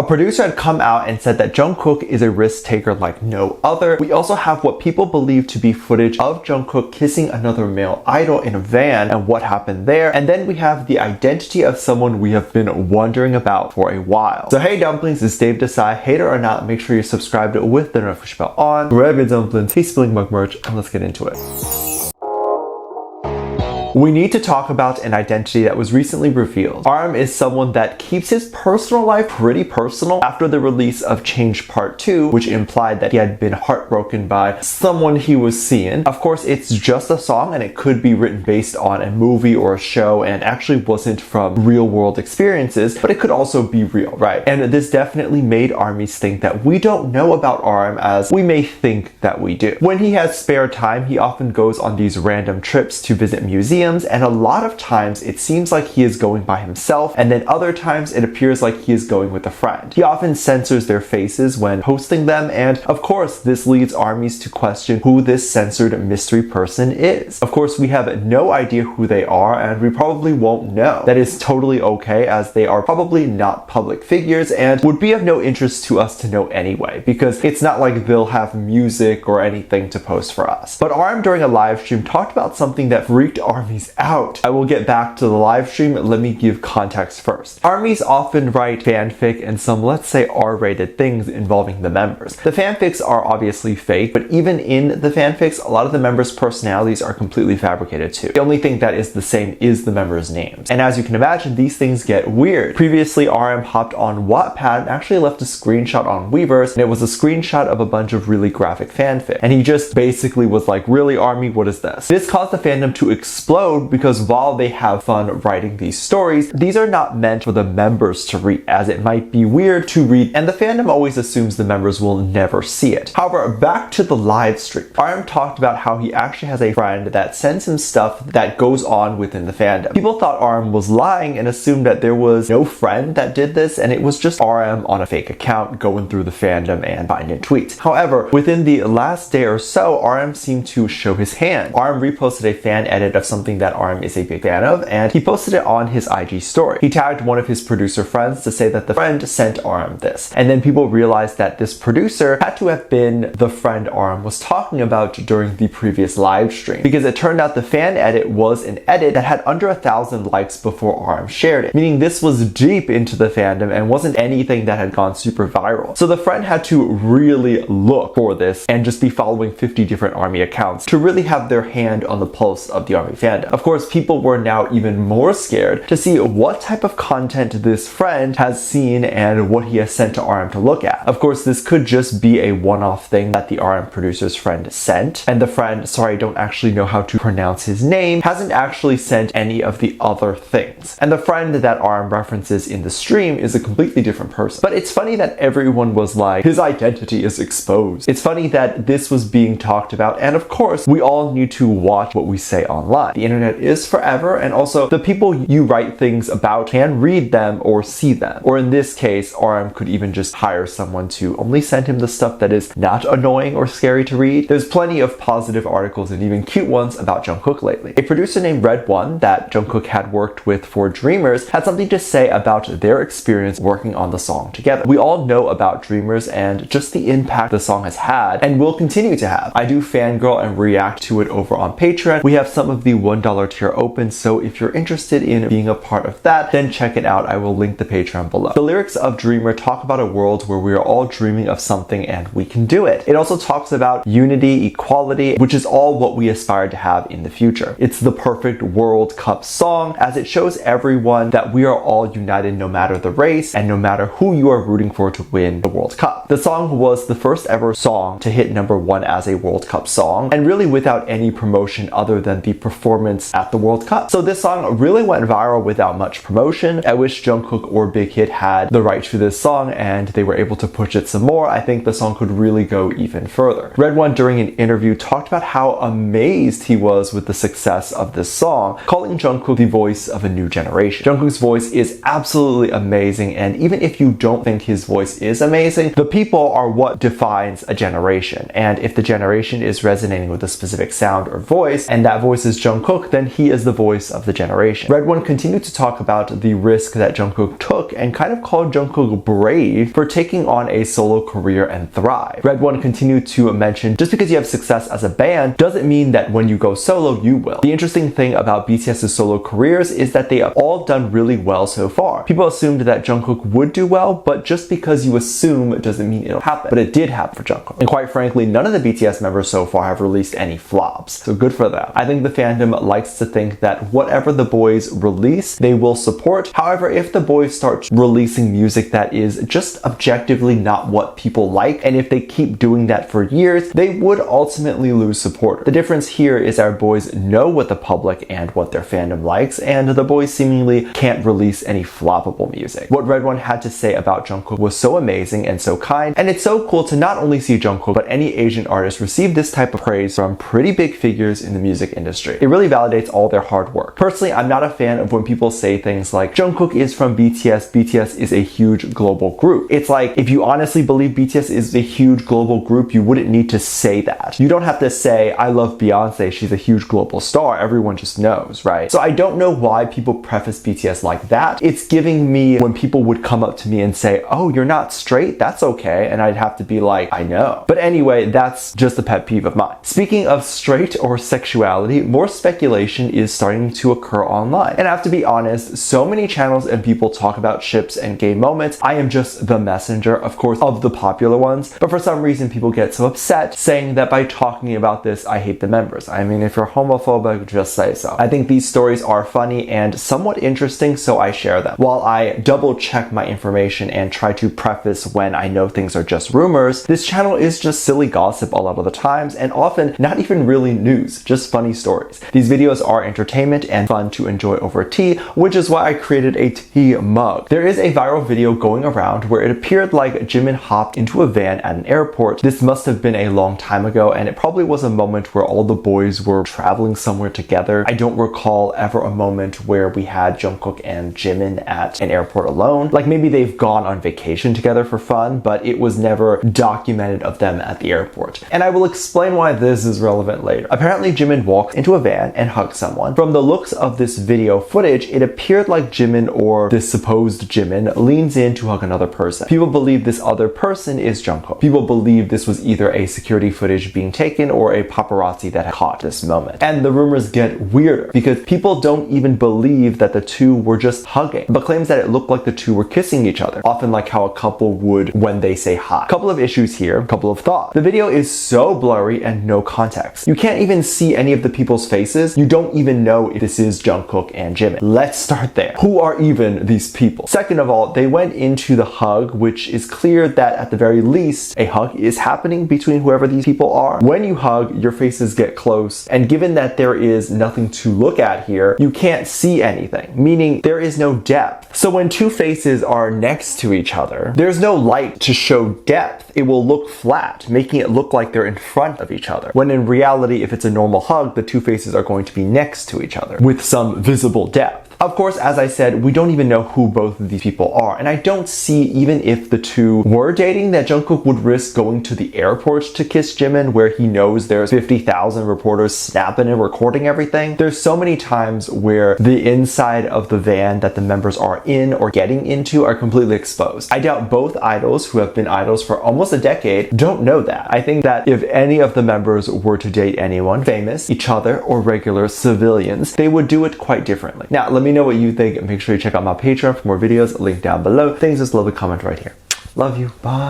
A producer had come out and said that Jung Kook is a risk taker like no other. We also have what people believe to be footage of Jung Kook kissing another male idol in a van and what happened there. And then we have the identity of someone we have been wondering about for a while. So hey dumplings, it's Dave Desai. Hater or not, make sure you're subscribed with the notification bell on. Grab your dumplings, hey spilling mug merch, and let's get into it. We need to talk about an identity that was recently revealed. RM is someone that keeps his personal life pretty personal after the release of Change Part 2, which implied that he had been heartbroken by someone he was seeing. Of course, it's just a song and it could be written based on a movie or a show and actually wasn't from real world experiences, but it could also be real, right? And this definitely made ARMYs think that we don't know about RM as we may think that we do. When he has spare time, he often goes on these random trips to visit museums, and a lot of times it seems like he is going by himself, and then other times it appears like he is going with a friend. He often censors their faces when posting them, and of course this leads ARMYs to question who this censored mystery person is. Of course we have no idea who they are, and we probably won't know. That is totally okay, as they are probably not public figures and would be of no interest to us to know anyway, because it's not like they'll have music or anything to post for us. But RM during a live stream talked about something that freaked ARMYs out. I will get back to the live stream. Let me give context first. ARMYs often write fanfic and some, let's say, R-rated things involving the members. The fanfics are obviously fake, but even in the fanfics, a lot of the members' personalities are completely fabricated too. The only thing that is the same is the members' names. And as you can imagine, these things get weird. Previously, RM hopped on Wattpad and actually left a screenshot on Weverse, and it was a screenshot of a bunch of really graphic fanfic. And he just basically was like, really, ARMY, what is this? This caused the fandom to explode, because while they have fun writing these stories, these are not meant for the members to read, as it might be weird to read, and the fandom always assumes the members will never see it. However, back to the live stream. RM talked about how he actually has a friend that sends him stuff that goes on within the fandom. People thought RM was lying and assumed that there was no friend that did this, and it was just RM on a fake account going through the fandom and finding tweets. However, within the last day or so, RM seemed to show his hand. RM reposted a fan edit of something that RM is a big fan of, and he posted it on his IG story. He tagged one of his producer friends to say that the friend sent RM this, and then people realized that this producer had to have been the friend RM was talking about during the previous live stream, because it turned out the fan edit was an edit that had under 1,000 likes before RM shared it, meaning this was deep into the fandom and wasn't anything that had gone super viral. So the friend had to really look for this and just be following 50 different ARMY accounts to really have their hand on the pulse of the ARMY fandom. Of course, people were now even more scared to see what type of content this friend has seen and what he has sent to RM to look at. Of course, this could just be a one-off thing that the RM producer's friend sent, and the friend, sorry, I don't actually know how to pronounce his name, hasn't actually sent any of the other things. And the friend that RM references in the stream is a completely different person. But it's funny that everyone was like, his identity is exposed. It's funny that this was being talked about, and of course, we all need to watch what we say online. The internet is forever, and also the people you write things about can read them or see them. Or in this case, RM could even just hire someone to only send him the stuff that is not annoying or scary to read. There's plenty of positive articles and even cute ones about Jung Kook lately. A producer named Red One that Jung Kook had worked with for Dreamers had something to say about their experience working on the song together. We all know about Dreamers and just the impact the song has had and will continue to have. I do fangirl and react to it over on Patreon. We have some of the $1 tier open, so if you're interested in being a part of that, then check it out. I will link the Patreon below. The lyrics of Dreamer talk about a world where we are all dreaming of something and we can do it. It also talks about unity, equality, which is all what we aspire to have in the future. It's the perfect World Cup song, as it shows everyone that we are all united no matter the race and no matter who you are rooting for to win the World Cup. The song was the first ever song to hit #1 as a World Cup song, and really without any promotion other than the performance at the World Cup. So this song really went viral without much promotion. I wish Jung Kook or Big Hit had the right to this song and they were able to push it some more. I think the song could really go even further. Red One during an interview talked about how amazed he was with the success of this song, calling Jung Kook the voice of a new generation. Jung Kook's voice is absolutely amazing, and even if you don't think his voice is amazing, the people are what defines a generation. And if the generation is resonating with a specific sound or voice, and that voice is Jung Kook, Kook, then he is the voice of the generation. Red One continued to talk about the risk that Jung Kook took and kind of called Jung Kook brave for taking on a solo career and thrive. Red One continued to mention just because you have success as a band doesn't mean that when you go solo you will. The interesting thing about BTS's solo careers is that they have all done really well so far. People assumed that Jung Kook would do well, but just because you assume doesn't mean it'll happen. But it did happen for Jung Kook. And quite frankly, none of the BTS members so far have released any flops. So good for them. I think the fandom likes to think that whatever the boys release, they will support. However, if the boys start releasing music that is just objectively not what people like, and if they keep doing that for years, they would ultimately lose support. The difference here is our boys know what the public and what their fandom likes, and the boys seemingly can't release any floppable music. What Red One had to say about Jung Kook was so amazing and so kind, and it's so cool to not only see Jung Kook, but any Asian artist receive this type of praise from pretty big figures in the music industry. It really validates all their hard work. Personally, I'm not a fan of when people say things like, Jung Kook is from BTS, BTS is a huge global group. It's like, if you honestly believe BTS is a huge global group, you wouldn't need to say that. You don't have to say, I love Beyonce, she's a huge global star, everyone just knows, right? So I don't know why people preface BTS like that. It's giving me when people would come up to me and say, oh, you're not straight? That's okay. And I'd have to be like, I know. But anyway, that's just a pet peeve of mine. Speaking of straight or sexuality, more speculation is starting to occur online. And I have to be honest, so many channels and people talk about ships and gay moments. I am just the messenger, of course, of the popular ones. But for some reason, people get so upset saying that by talking about this, I hate the members. I mean, if you're homophobic, just say so. I think these stories are funny and somewhat interesting, so I share them. While I double check my information and try to preface when I know things are just rumors, this channel is just silly gossip a lot of the times, and often not even really news, just funny stories. These videos are entertainment and fun to enjoy over tea, which is why I created a tea mug. There is a viral video going around where it appeared like Jimin hopped into a van at an airport. This must have been a long time ago, and it probably was a moment where all the boys were traveling somewhere together. I don't recall ever a moment where we had Jungkook and Jimin at an airport alone. Like maybe they've gone on vacation together for fun, but it was never documented of them at the airport. And I will explain why this is relevant later. Apparently Jimin walked into a van and hugged someone. From the looks of this video footage, it appeared like Jimin, or this supposed Jimin, leans in to hug another person. People believe this other person is Jungkook. People believe this was either a security footage being taken or a paparazzi that had caught this moment. And the rumors get weirder because people don't even believe that the two were just hugging, but claims that it looked like the two were kissing each other, often like how a couple would when they say hi. Couple of issues here, couple of thoughts. The video is so blurry and no context. You can't even see any of the people's faces. You don't even know if this is Jungkook and Jimin. Let's start there. Who are even these people? Second of all, they went into the hug, which is clear that at the very least, a hug is happening between whoever these people are. When you hug, your faces get close, and given that there is nothing to look at here, you can't see anything, meaning there is no depth. So when two faces are next to each other, there's no light to show depth. It will look flat, making it look like they're in front of each other. When in reality, if it's a normal hug, the two faces are going to be next to each other with some visible depth. Of course, as I said, we don't even know who both of these people are, and I don't see, even if the two were dating, that Jungkook would risk going to the airport to kiss Jimin, where he knows there's 50,000 reporters snapping and recording everything. There's so many times where the inside of the van that the members are in or getting into are completely exposed. I doubt both idols, who have been idols for almost a decade, don't know that. I think that if any of the members were to date anyone famous, each other, or regular civilians, they would do it quite differently. Now, let me know what you think, and make sure you check out my Patreon for more videos, link down below. Thanks, just love a comment right here. Love you, bye.